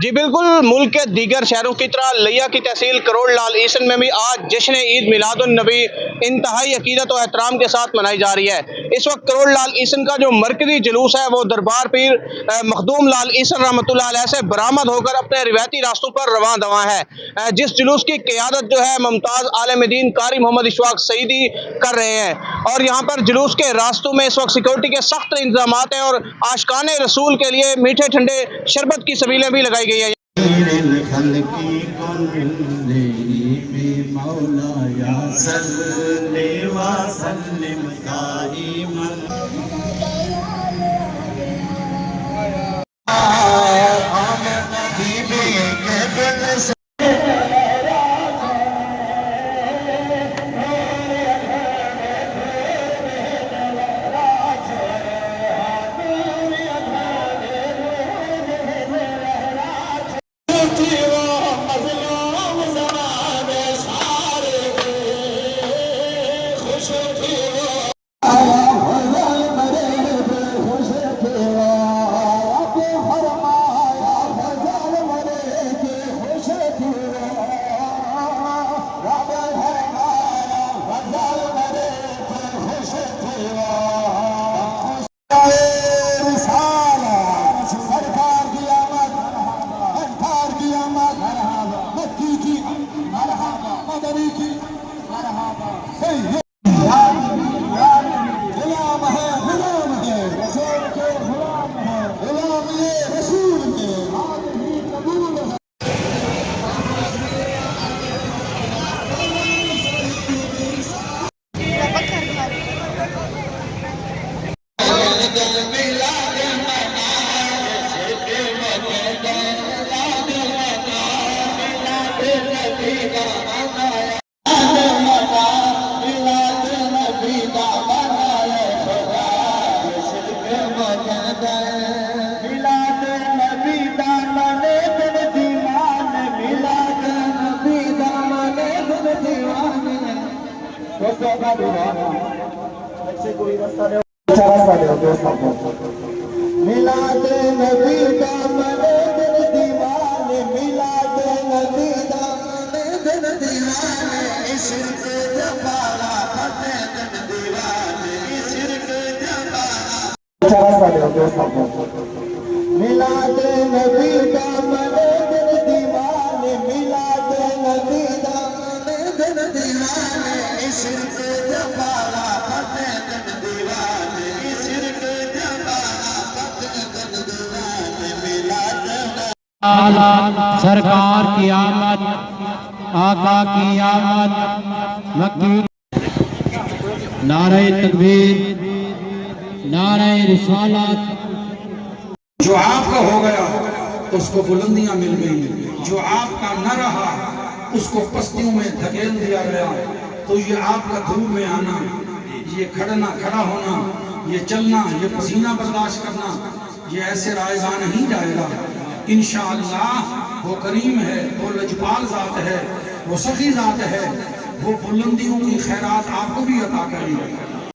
जी बिल्कुल, मुल्क के दीगर शहरों की तरह लिया की तहसील करोड़ लाल ईसन में भी आज जश्न ईद मिलादुन नबी इंतहाई अकीदत और एहतराम के साथ मनाई जा रही है। इस वक्त करोड़ लाल ईसन का जो मरकजी जुलूस है वो दरबार पीर मखदूम लाल ईसन रहमतुल्लाह अलैह से बरामद होकर अपने रिवायती रास्तों पर रवां दवा है। जिस जुलूस की क़यादत जो है मुमताज़ आलिम दीन कारी मोहम्मद इशफाक सईदी कर रहे हैं और यहाँ पर जुलूस के रास्तों में इस वक्त सिक्योरिटी के सख्त इंतजाम हैं और आशिकाने रसूल के लिए मीठे ठंडे शरबत की सबीलें भी लगाई गई है। कोई रास्ता नहीं, अच्छा रास्ता नहीं दोस्तों। मिलाद नबी दामने दिन दीवाने, मिलाद नबी दामने दिन दीवाने, इश्क जबारा फते दिन दीवाने, इश्क जबारा। अच्छा रास्ता नहीं दोस्तों। मिलाद नबी दामने दिन दीवाने, मिलाद नबी दामने दिन दीवाने, इश्क जबारा फते दिन दीवाने, इश्क जबारा फते दिन दीवाने, मिलाद सरकार की आमद, आका की आमद, मक्की नारे तकबीर, नारे रिसालत। जो आपका हो गया उसको बुलंदियां मिल गई, जो आपका न रहा उसको पस्तियों में धकेल दिया गया। तो ये आपका धूप में आना, ये खड़ा होना, ये चलना, ये पसीना बर्दाश्त करना, ये ऐसे रायगा नहीं जाएगा। इंशाअल्लाह वो करीम है, वो लजपाल ज़ात है, वो सखी ज़ात है, वो बुलंदियों की खैरात आपको भी अता करेगी।